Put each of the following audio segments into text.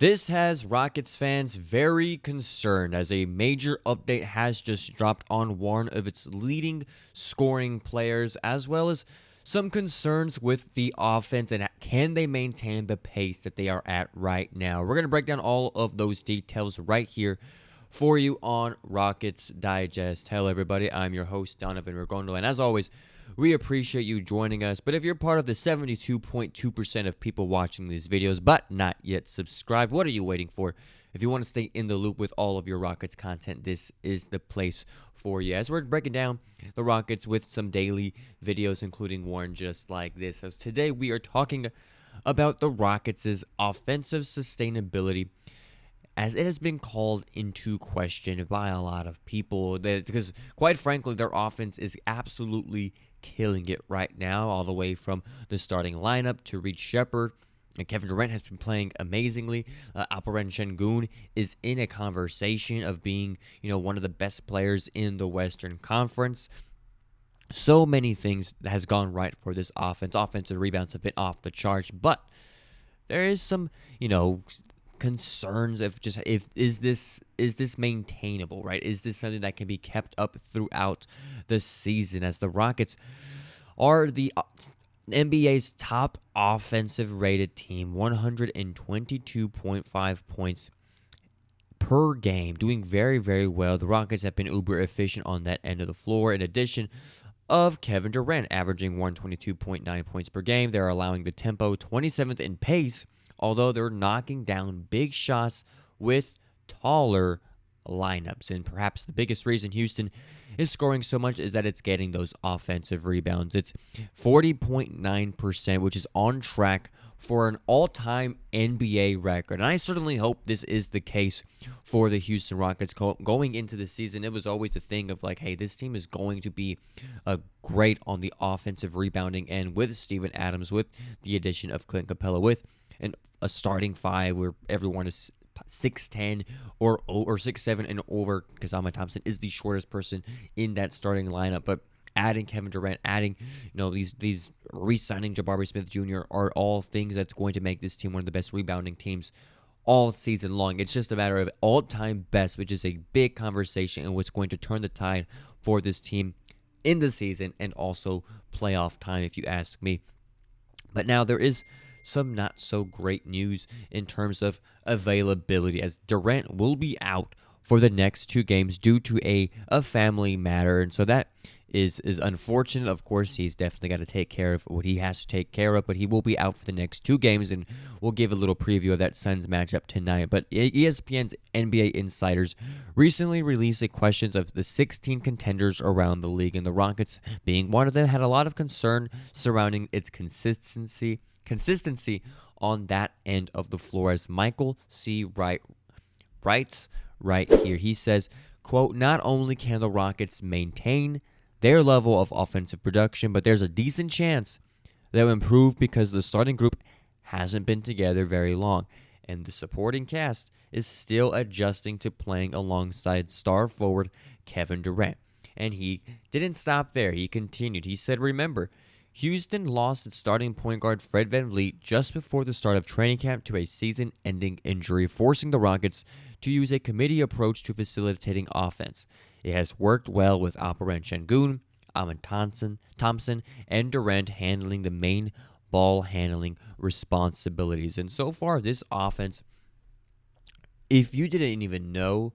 This has Rockets fans very concerned as a major update has just dropped on one of its leading scoring players, as well as some concerns with the offense and can they maintain the pace that they are at right now. We're going to break down all of those details right here for you on Rockets Digest. Hello, everybody. I'm your host, Donovan Ricondo, and as always, we appreciate you joining us. But if you're part of the 72.2% of people watching these videos but not yet subscribed, what are you waiting for? If you want to stay in the loop with all of your Rockets content, this is the place for you. As we're breaking down the Rockets with some daily videos, including one just like this. As today we are talking about the Rockets' offensive sustainability, as it has been called into question by a lot of people, because quite frankly, their offense is absolutely killing it right now, all the way from the starting lineup to Reed Shepherd. And Kevin Durant has been playing amazingly. Alperen Şengün is in a conversation of being, one of the best players in the Western Conference. So many things that has gone right for this offense. Offensive rebounds have been off the charts, but there is some, concerns of just is this maintainable, right? Is this something that can be kept up throughout the season, as the Rockets are the NBA's top offensive rated team, 122.5 points per game, doing very, very well. The Rockets have been uber efficient on that end of the floor. In addition of Kevin Durant averaging 122.9 points per game, they're allowing the tempo 27th in pace, although they're knocking down big shots with taller lineups. And perhaps the biggest reason Houston is scoring so much is that it's getting those offensive rebounds. It's 40.9%, which is on track for an all-time NBA record. And I certainly hope this is the case for the Houston Rockets going into the season. It was always a thing of like, hey, this team is going to be great on the offensive rebounding end with Steven Adams, with the addition of Clint Capella, with a starting five where everyone is 6'10 or 6'7 and over, because Thompson is the shortest person in that starting lineup. But adding Kevin Durant, adding these re-signing Jabari Smith Jr. are all things that's going to make this team one of the best rebounding teams all season long. It's just a matter of all-time best, which is a big conversation and what's going to turn the tide for this team in the season and also playoff time, if you ask me. But now there is some not so great news in terms of availability, as Durant will be out for the next 2 games due to a family matter. And so that is unfortunate. Of course, he's definitely got to take care of what he has to take care of, but he will be out for the next 2 games, and we'll give a little preview of that Suns matchup tonight. But ESPN's NBA insiders recently released the questions of the 16 contenders around the league, and the Rockets, being one of them, had a lot of concern surrounding its consistency on that end of the floor, as Michael C. Wright writes right here. He says, quote, "Not only can the Rockets maintain their level of offensive production, but there's a decent chance they'll improve because the starting group hasn't been together very long, and the supporting cast is still adjusting to playing alongside star forward Kevin Durant." And he didn't stop there. He continued. He said, "Remember, Houston lost its starting point guard Fred VanVleet just before the start of training camp to a season-ending injury, forcing the Rockets to use a committee approach to facilitating offense. It has worked well with Alperen Şengün, Thompson, and Durant handling the main ball handling responsibilities." And so far, this offense, if you didn't even know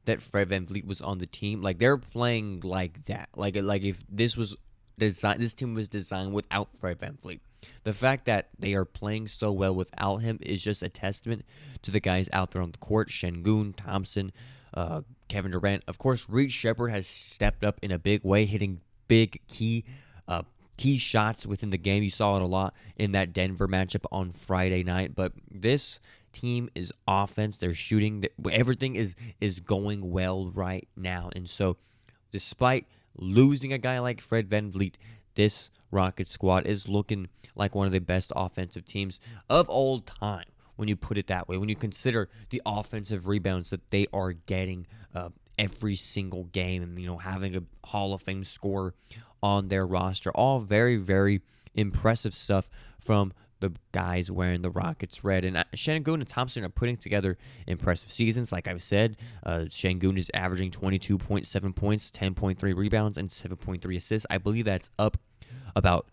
that Fred VanVleet was on the team, like, they're playing like that. Like if this team was designed without Fred VanVleet. The fact that they are playing so well without him is just a testament to the guys out there on the court. Şengün, Thompson, Kevin Durant. Of course, Reed Shepherd has stepped up in a big way, hitting big key shots within the game. You saw it a lot in that Denver matchup on Friday night. But this team is offense. They're shooting. Everything is going well right now. And so, despite losing a guy like Fred VanVleet, this Rocket squad is looking like one of the best offensive teams of all time, when you put it that way. When you consider the offensive rebounds that they are getting every single game, and having a Hall of Fame scorer on their roster, all very, very impressive stuff from the guys wearing the Rockets red. And Sengun and Thompson are putting together impressive seasons. Like I said, Sengun is averaging 22.7 points, 10.3 rebounds, and 7.3 assists. I believe that's up about,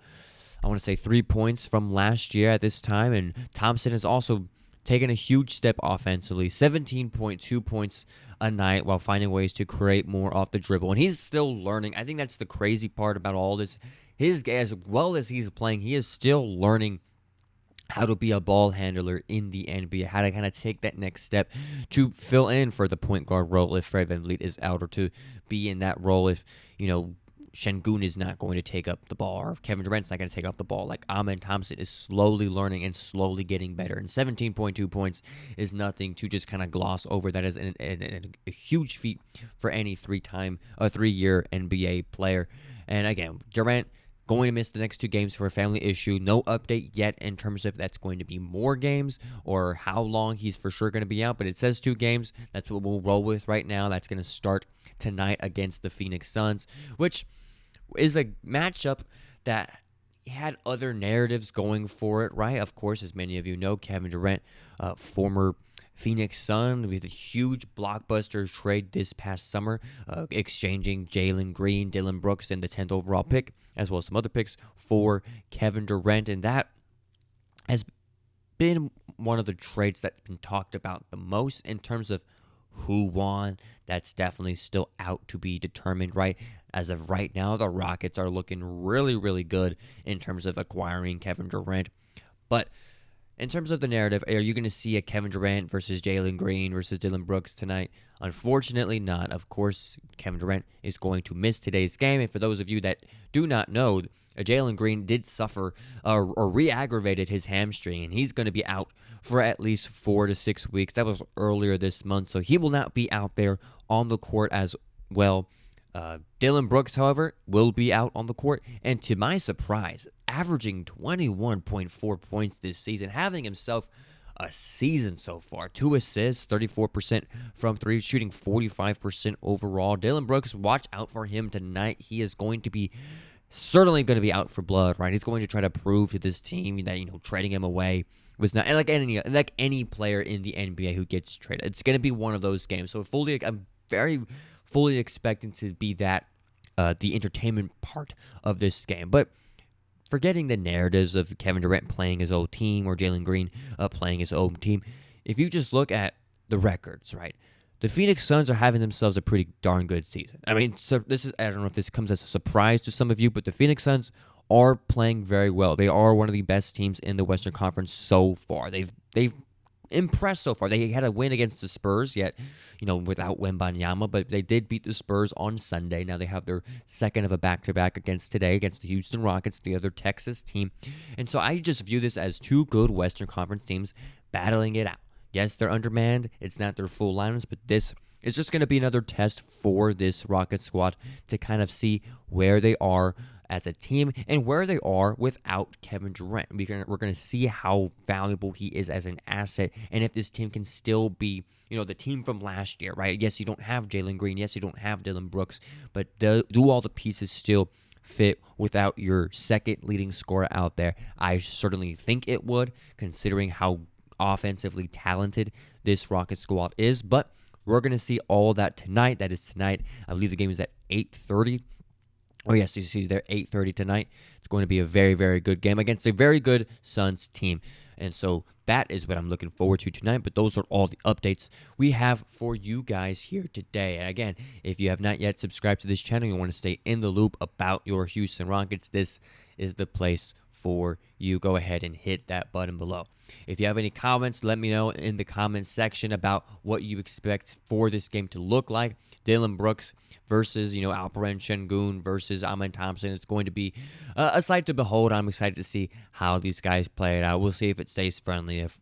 I want to say, 3 points from last year at this time. And Thompson has also taken a huge step offensively, 17.2 points a night while finding ways to create more off the dribble. And he's still learning. I think that's the crazy part about all this. As well as he's playing, he is still learning how to be a ball handler in the NBA, how to kind of take that next step to fill in for the point guard role if Fred VanVleet is out, or to be in that role if, Şengün is not going to take up the ball, or if Kevin Durant's not going to take up the ball. Like, Alperen Thompson is slowly learning and slowly getting better. And 17.2 points is nothing to just kind of gloss over. That is a huge feat for any three-year NBA player. And again, Durant going to miss the next 2 games for a family issue. No update yet in terms of if that's going to be more games or how long he's for sure going to be out. But it says 2 games. That's what we'll roll with right now. That's going to start tonight against the Phoenix Suns, which is a matchup that had other narratives going for it, right? Of course, as many of you know, Kevin Durant, former Phoenix Sun, with a huge blockbuster trade this past summer, exchanging Jalen Green, Dillon Brooks, and the 10th overall pick, as well as some other picks for Kevin Durant. And that has been one of the trades that's been talked about the most in terms of who won. That's definitely still out to be determined, right? As of right now, the Rockets are looking really, really good in terms of acquiring Kevin Durant. But in terms of the narrative, are you going to see a Kevin Durant versus Jalen Green versus Dillon Brooks tonight? Unfortunately not. Of course, Kevin Durant is going to miss today's game. And for those of you that do not know, Jalen Green did suffer or re-aggravated his hamstring, and he's going to be out for at least 4 to 6 weeks. That was earlier this month, so he will not be out there on the court as well. Dillon Brooks, however, will be out on the court, and to my surprise, averaging 21.4 points this season, having himself a season so far. 2 assists, 34% from 3, shooting 45% overall. Dillon Brooks, watch out for him tonight. He is certainly going to be out for blood, right? He's going to try to prove to this team that, trading him away was not, and like any player in the NBA who gets traded, it's going to be one of those games. So I'm very fully expecting to be that the entertainment part of this game. But forgetting the narratives of Kevin Durant playing his old team or Jalen Green playing his own team, if you just look at the records, right? The Phoenix Suns are having themselves a pretty darn good season. I mean, I don't know if this comes as a surprise to some of you, but the Phoenix Suns are playing very well. They are one of the best teams in the Western Conference so far. They've impressed so far. They had a win against the Spurs, yet, without Wembanyama, but they did beat the Spurs on Sunday. Now they have their second of a back-to-back against the Houston Rockets, the other Texas team. And so I just view this as 2 good Western Conference teams battling it out. Yes, they're undermanned. It's not their full lineups, but this is just going to be another test for this Rocket squad to kind of see where they are as a team and where they are without Kevin Durant. We're going to see how valuable he is as an asset, and if this team can still be, the team from last year, right? Yes, you don't have Jalen Green. Yes, you don't have Dillon Brooks, but do all the pieces still fit without your second leading scorer out there? I certainly think it would, considering how offensively talented this Rocket squad is. But we're going to see all that tonight. That is tonight. I believe the game is at 8:30. Oh, yes, you see there, 8:30 tonight. It's going to be a very, very good game against a very good Suns team. And so that is what I'm looking forward to tonight. But those are all the updates we have for you guys here today. And again, if you have not yet subscribed to this channel, you want to stay in the loop about your Houston Rockets, this is the place for you. Go ahead and hit that button below. If you have any comments, let me know in the comments section about what you expect for this game to look like. Dillon Brooks versus, Alperen Şengün versus Alperen Thompson. It's going to be a sight to behold. I'm excited to see how these guys play it out. We'll see if it stays friendly, if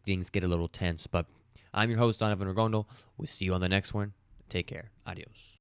things get a little tense. But I'm your host, Donovan Ricondo. We'll see you on the next one. Take care. Adios.